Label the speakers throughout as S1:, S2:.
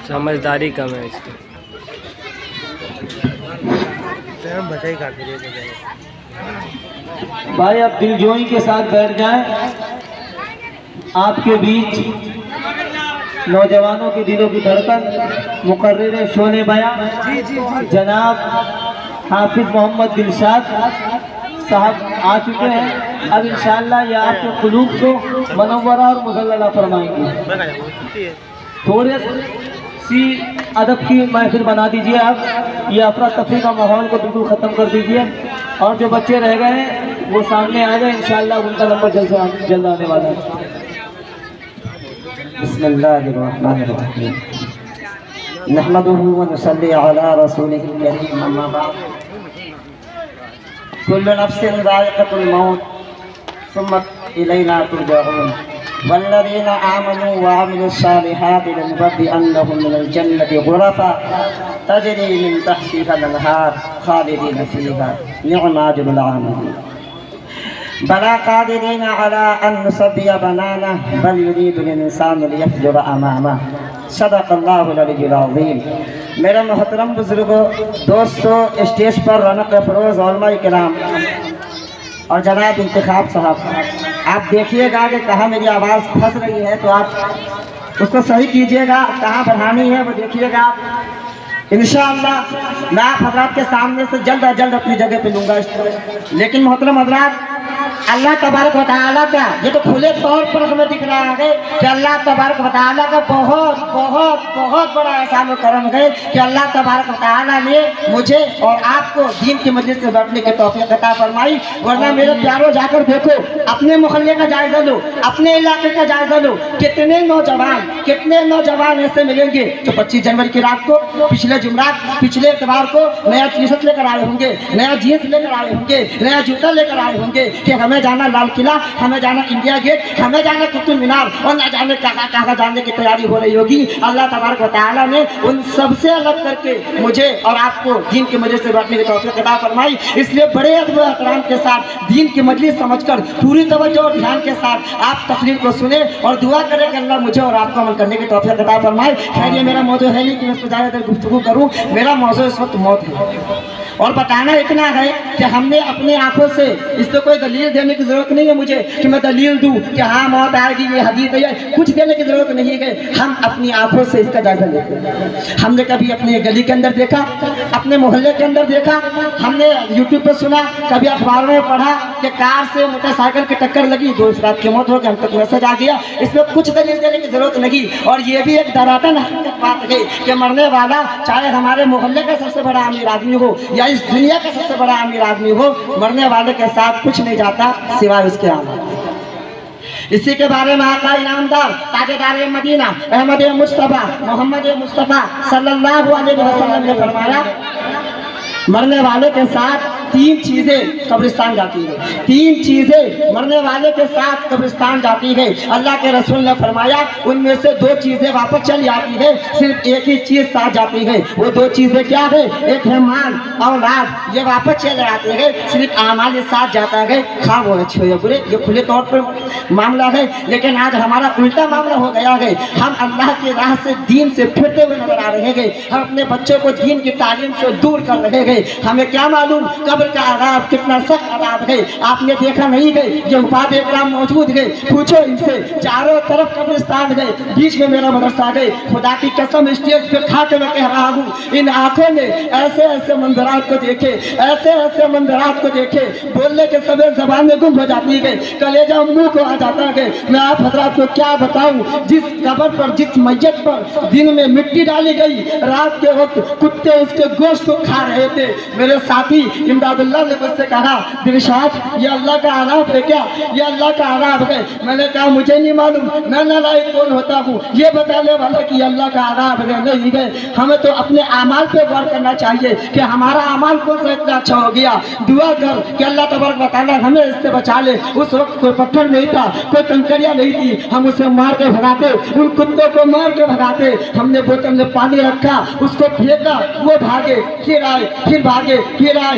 S1: سمجھداری کم ہے اس کی.
S2: بھائی اب دل جوئی کے ساتھ بیٹھ جائیں. آپ کے بیچ نوجوانوں کے دلوں کی دھڑکن مقرر شعلے بیان جناب حافظ محمد دلشاد صاحب آ چکے ہیں. اب انشاءاللہ یہ آپ کے قلوب کو منورہ اور مذللہ فرمائیں گے. تھوڑے سی ادب کی محفل بنا دیجئے. آپ یہ افراتفری کا ماحول کو بالکل ختم کر دیجئے اور جو بچے رہ گئے ہیں وہ سامنے آ جائیں. انشاءاللہ ان کا نمبر جلد آنے والا ہے. بسم اللہ الرحمن الرحیم نحمدہ ونصلی علی رسولہ الکریم. اما بعد کل نفس ذائقۃ الموت ثم الینا ترجعون والذین آمنوا وعملوا الصالحات لنبوئنهم من الجنة غرفا تجری من تحتها الانہار خالدین فیہا نعم اجر العاملین. بلا قادرین علی ان نسوی بنانہ بل یرید الانسان لیفجر امامہ. صدق اللہ العلی العظیم. میرے محترم بزرگوں، دوستوں، اسٹیج پر رونق افروز علماء کرام اور جناب انتخاب صاحب، آپ دیکھیے گا کہ کہاں میری آواز پھنس رہی ہے تو آپ اس کو صحیح کیجئے گا. کہاں بڑھانی ہے وہ دیکھیے گا. انشاءاللہ میں آپ حضرات کے سامنے سے جلد از جلد اپنی جگہ پہ لوں گا. لیکن محترم حضرات، اللہ تبارک و تعالیٰ کا یہ تو کھلے طور پر ہمیں دکھ رہا ہے کہ اللہ تبارک و تعالیٰ کا بہت بہت بہت بڑا احسان و کرم ہے کہ اللہ تبارک و تعالیٰ نے مجھے اور آپ کو دین کی مجلس سے بیٹھنے کی توفیق عطا فرمائی. ورنہ میرے پیاروں جا کر دیکھو، اپنے محلے کا جائزہ لو، اپنے علاقے کا جائزہ لو. کتنے نوجوان ایسے ملیں گے جو 25 جنوری کی رات کو، پچھلے جمعرات، پچھلے اتوار کو نیا ٹی شرٹ لے کر آئے ہوں گے، نیا جینس لے کر آئے ہوں گے، نیا جوتا لے کر آئے ہوں گے کہ ہمیں جانا لال قلعہ، ہمیں جانا انڈیا گیٹ، ہمیں جانا قطب مینار، اور نہ جانے کہاں جانے کی تیاری ہو رہی ہوگی. اللہ تبارک و تعالیٰ نے ان سب سے الگ کر کے مجھے اور آپ کو دین کی مجلس سے بیٹھنے کی توفیق عطا فرمائی. اس لیے بڑے ادب و احترام کے ساتھ دین کی مجلس سمجھ کر پوری توجہ اور دھیان کے ساتھ آپ تقریر کو سنیں اور دعا کریں کہ اللہ مجھے اور آپ کو عمل کرنے کی توفیق عطا فرمائے. خیر یہ میرا موضوع ہے نہیں کہ میں اس پر زیادہ دیر گفتگو کروں. میرا موضوع اس وقت موت ہے اور بتانا اتنا ہے کہ ہم نے اپنی آنکھوں سے، اس پہ کوئی دلیل دینے کی ضرورت نہیں ہے مجھے کہ میں دلیل دوں کہ ہاں موت آئے گی، یہ حدیث ہے، کچھ دینے کی ضرورت نہیں ہے. ہم اپنی آنکھوں سے اس کا جائزہ لیتے ہیں. ہم نے کبھی اپنی گلی کے اندر دیکھا، اپنے محلے کے اندر دیکھا، ہم نے یوٹیوب پہ سنا، کبھی اخباروں میں پڑھا کہ کار سے موٹر سائیکل کی ٹکر لگی، 2 افراد کی موت ہو گئی، ہم تک میسج آ گیا. اس میں کچھ دلیل دینے کی ضرورت نہیں. اور یہ بھی ایک دراطن حقیقت بات ہے کہ مرنے والا چاہے ہمارے محلے کا سب سے بڑا امیر آدمی ہو یا اس دنیا کا سب سے بڑا امیر آدمی ہو، مرنے والے کے ساتھ کچھ نہیں جاتا سوائے اس کے آمد. اسی کے بارے میں آقا انعامدار تاجدار مدینہ احمد مصطفیٰ محمد مصطفیٰ صلی اللہ علیہ وسلم نے فرمایا، مرنے والے کے ساتھ 3 چیزیں قبرستان جاتی ہے. 3 چیزیں مرنے والے کے ساتھ قبرستان جاتی ہے. اللہ کے رسول نے فرمایا ان میں سے 2 چیزیں واپس چلی آتی ہے، صرف ایک ہی چیز ساتھ جاتی ہے. وہ 2 چیزیں کیا ہے؟ ایک ہے مال، اولاد، یہ واپس چلے آتے ہیں، صرف اعمال ساتھ جاتا ہے، خواہ وہ اچھے یا برے. یہ کھلے طور پر معاملہ ہے. لیکن آج ہمارا الٹا معاملہ ہو گیا ہے. ہم اللہ کی راہ سے، دین سے پھرتے ہوئے نظر آ رہے ہیں. ہم اپنے بچوں کو دین کی تعلیم سے دور کر رہے ہیں. ہمیں کیا معلوم قبر کا عذاب کتنا سخت عذاب ہے. آپ نے دیکھا نہیں ہے جو حفاظ اکرام موجود ہے، پوچھو ان سے، چاروں طرف قبرستان ہے، بیچ میں میرا مدرسہ ہے. خدا کی قسم اسٹیج پہ کھا کے میں کہہ رہا ہوں، ان آنکھوں نے ایسے ایسے منظرات کو دیکھے، ایسے ایسے منظرات کو دیکھے، بولنے کے سبب زبانیں گم ہو جاتی ہے، کلیجہ منہ کو آ جاتا ہے. میں آپ حضرات کو کیا بتاؤں، جس قبر پر، جس میت پر دن میں مٹی ڈالی گئی، رات کے وقت کتے اس کے گوشت کو کھا رہے تھے. میرے ساتھی امداد اللہ نے مجھ سے کہا، دلشاد یہ اللہ کا عذاب ہے کیا؟ یہ اللہ کا عذاب ہے. میں نے کہا مجھے نہیں معلوم، میں نالائق کون ہوتا ہوں یہ بتانے والا کہ یہ اللہ کا عذاب ہے نہیں ہے. ہمیں تو اپنے اعمال پہ غور کرنا چاہیے کہ ہمارا اعمال کون سا اتنا اچھا ہو گیا. دعا کر کہ اللہ تبارک و تعالیٰ ہمیں اس سے بچا لے. اس وقت کوئی پتھر نہیں تھا، کوئی کنکریاں نہیں تھی، ہم اسے مار کے بھگاتے، ان کتوں کو مار کے بھگاتے. ہم نے بوتل میں پانی رکھا، اس کو پھینکا، وہ بھاگے، پھر آئے، پھر بھاگے، پھر آئے،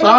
S2: 100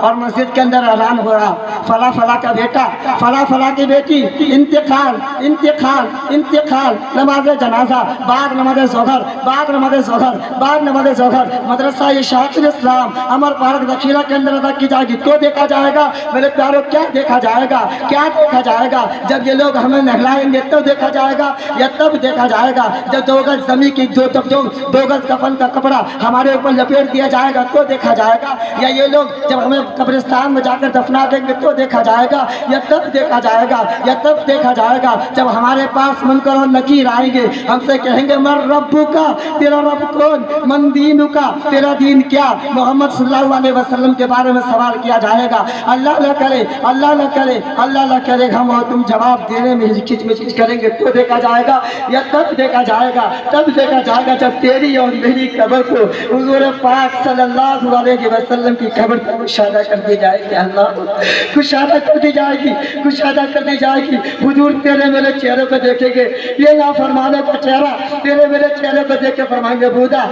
S2: اور مسجد کے اندر اعلان ہو رہا فلاں فلاں کا بیٹا فلاں فلاں کی بیٹی انتقال انتقال انتقال، نماز جنازہ بعد نماز ظہر بعد نماز ظہر بعد نماز ظہر مدرسہ اشاعت الاسلام امر پارک ذخیرہ کے اندر ادا کی جائے گی تو دیکھا جائے گا میرے پیاروں، کیا دیکھا جائے گا، کیا دیکھا جائے گا؟ جب یہ لوگ ہمیں نہلائیں گے تو دیکھا جائے گا، یا تب دیکھا جائے گا جب 2 گز زمین کی 2 گز کفن کا کپڑا ہمارے اوپر لپیٹ دیا جائے گا تو دیکھا جائے گا، یا یہ لوگ جب ہمیں قبرستان میں جا کر دفنا دیں گے تو دیکھا جائے گا، یا تب دیکھا جائے گا، یا تب دیکھا جائے گا جب ہمارے پاس منکر اور نکیر آئیں گے، ہم سے کہیں گے من ربو کا، تیرا رب کون، من دینو کا، تیرا دین کیا، محمد صلی اللہ علیہ وسلم کے بارے میں سوال کیا جائے گا۔ اللہ نہ کرے، اللہ نہ کرے، اللہ نہ کرے ہم اور تم جواب دینے میں ہچکچ مچکچ کریں گے تو دیکھا جائے گا، یا تب دیکھا جائے گا، تب دیکھا جائے گا جب تیری اور میری قبر کو حضور پاک صلی اللہ علیہ وسلم کی قبر پر کشادہ کر دی جائے گی۔ اللہ کشادہ کر دی جائے گی، کشادہ کر دی جائے گی۔ حضور تیرے میرے چہرے کو دیکھیں گے، یہ نافرمانوں کا چہرہ تیرے میرے چہرے کو دیکھ کے فرمائیں گے بودا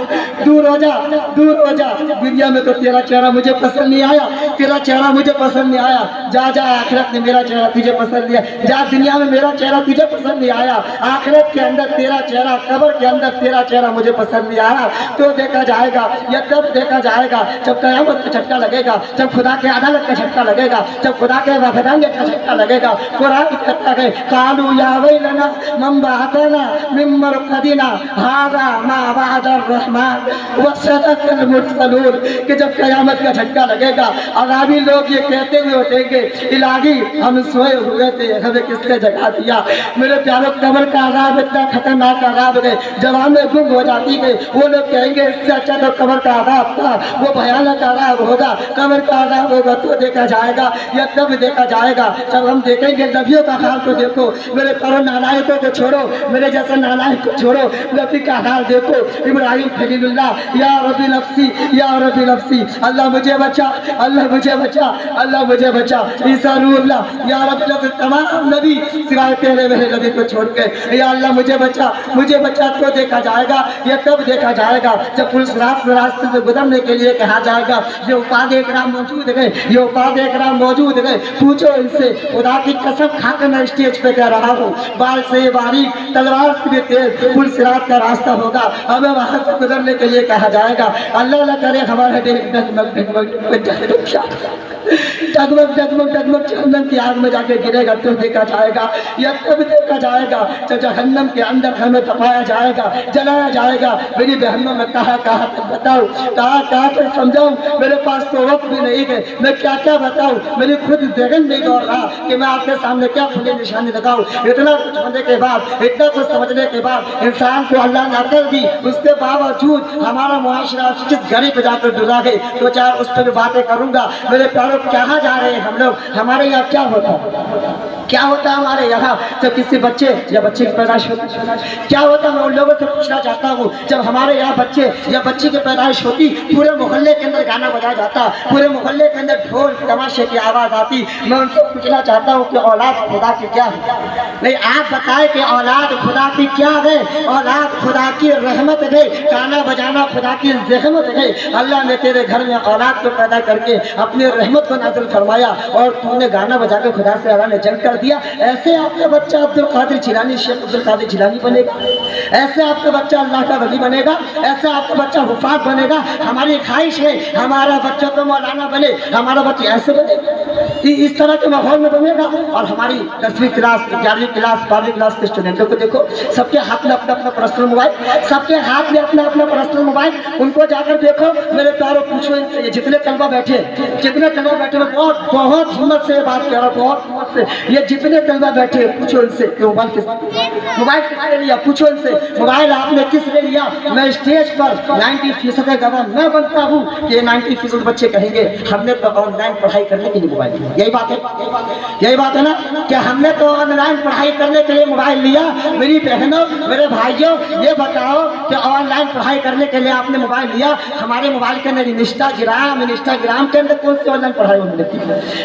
S2: دور ہو جا، دور ہو جا، دنیا میں تو تیرا چہرہ مجھے پسند نہیں آیا، تیرا چہرہ مجھے پسند نہیں آیا، جا جا آخرت میں میرا چہرہ تجھے پسند نہیں آیا، جا دنیا میں میرا چہرہ تجھے پسند نہیں آیا، آخرت کے اندر تیرا چہرہ، قبر کے اندر تیرا چہرہ مجھے پسند نہیں آیا تو دیکھا جائے گا، یا تب دیکھا جائے گا جب قیامت کا جھٹکا لگے گا، جب خدا کے عدالت کا جھٹکا لگے گا، جب خدا کے وفدانیت کا جھٹکا لگے گا۔ قرآن کہتا ہے قالوا یا ویلنا من بعثنا من مرقدنا ھذا ما وعد الرحمن وصدق المرسلون، کہ جب قیامت کا جھٹکا لگے گا عذابی لوگ یہ کہتے ہوئے اٹھیں گے الہی ہم سوئے ہوئے تھے، ہمیں کس نے جگا دیا۔ میرے پیاروں، قبر کا عذاب اتنا خطرناک عذاب ہے، جوانیں گم ہو جاتی ہے، وہ لوگ کہیں گے اس سے اچھا تو قبر کا عذاب تھا، وہ بھیانک عذاب ہوگا، قبر کا عذاب ہوگا تو دیکھا جائے گا، یا تب دیکھا جائے گا جب ہم دیکھیں گے نبیوں کا حال کو دیکھو، میرے پیاروں نالائقوں کو چھوڑو، میرے جیسے نالائق کو چھوڑو، نبی کا حال دیکھو، ابراہیم خلیل اللہ یا ربی نفسی یا ربی نفسی، اللہ مجھے بچا، اللہ مجھے بچا، اللہ مجھے بچا، عیسیٰ روح اللہ یا رب نفسی، تمام نبی سوائے تیرے میرے نبی کو چھوڑ کے یا اللہ مجھے بچا، مجھے بچا تو دیکھا جائے گا، یا تب دیکھا جائے گا جب پولیس راستے سے گزرنے کے لیے کہا جائے گا یہ اپادھے کرام موجود ہے، یہ اپادھے کرام موجود ہے، پوچھو ان سے، خدا کی قسم کھا کر میں اسٹیج پہ کہہ رہا ہوں، بال سے یہ باریک تلوار سے بھی تیز پولیس رات کا راستہ ہوگا، ہمیں وہاں سے گزرنے کے لیے کہا جائے گا، اللہ نہ کرے ہمارے ڈگمگ ڈگمگ ڈگمگ جہنم کی آگ میں جا کے گرے گا تو دیکھا جائے گا، یا تب دیکھا جائے گا جب جہنم کے اندر ہمیں دبایا جائے گا، جلایا جائے گا۔ میری بہنوں میں کہاں تک بتاؤں، کہاں تک سمجھاؤں، میرے پاس تو وقت بھی نہیں ہے، میں کیا بتاؤں، میری خود ذہن نہیں دوڑ رہا کہ میں آپ کے سامنے کیا کھلی نشانی لگاؤں۔ اتنا کچھ ہونے کے بعد، اتنا کچھ سمجھنے کے بعد انسان کو اللہ نے عقل دی، اس کے باوجود ہمارا معاشرہ جس گھڑی پہ جا کر ڈلا ہے تو چاہے اس پہ بھی باتیں کروں گا۔ میرے پیاروں، کہاں جا رہے ہیں ہم لوگ، ہمارے یہاں کیا ہوتا ہے ہمارے یہاں جب کسی بچے یا بچے کی پیدائش ہوتی، کیا ہوتا ہے؟ میں ان لوگوں سے پوچھنا چاہتا ہوں جب ہمارے یہاں بچے یا بچی کی پیدائش ہوتی، پورے محلے کے اندر گانا بجایا جاتا، پورے محلے کے اندر ڈھول تماشے کی آواز آتی، میں ان سے پوچھنا چاہتا ہوں کہ اولاد خدا کی کیا ہے؟ نہیں، آپ بتائیں کہ اولاد خدا کی کیا ہے؟ اولاد خدا کی رحمت ہے، گانا بجانا خدا کی زحمت ہے۔ اللہ نے تیرے گھر میں اولاد کو پیدا کر کے اپنی رحمت کو نازل فرمایا اور تو نے گانا بجا کے خدا سے اللہ نے جنگ کر دیا۔ ایسے آپ کا بچہ عبد القادر جیلانی، شیخ عبد القادر جیلانی بنے گا، ایسے آپ کا بچہ اللہ کا ولی بنے گا، ایسے آپ کا بچہ حفاظ بنے گا۔ ہماری خواہش ہے ہمارا بچہ تو مولانا بنے، ہمارا بچہ ایسے بنے گا، اس طرح کے ماحول میں بنے گا۔ اور ہماری 10ویں کلاس، 11ویں کلاس، 12ویں کلاس کے اسٹوڈنٹوں کو دیکھو، سب کے ہاتھ میں اپنا اپنا پرسنل موبائل، سب کے ہاتھ میں اپنا اپنا پرسنل موبائل، ان کو جا کر دیکھو، میرے پیاروں پوچھو ان سے، یہ جتنے طلبہ بیٹھے میں بہت ہمت سے بات کر رہا ہوں، بہت ہمت سے، یہ جتنے طلبہ بیٹھے پوچھو ان سے کہ موبائل کس نے لیا، پوچھو ان سے موبائل آپ نے کس نے لیا۔ میں اسٹیج پر 90% گواہ میں بنتا ہوں کہ 90% بچے کہیں گے ہم نے تو آن لائن پڑھائی کرنے کے لیے موبائل لیا۔ یہی بات ہے نا کہ ہم نے تو آن لائن پڑھائی کرنے کے لیے موبائل لیا۔ میری بہنوں، میرے بھائیوں، یہ بتاؤ کہ آن لائن پڑھائی کرنے کے لیے آپ نے موبائل لیا، ہمارے موبائل کے اندر انسٹاگرام کے اندر کون سی آن لائن پڑھائی ہونے لگتی ہے؟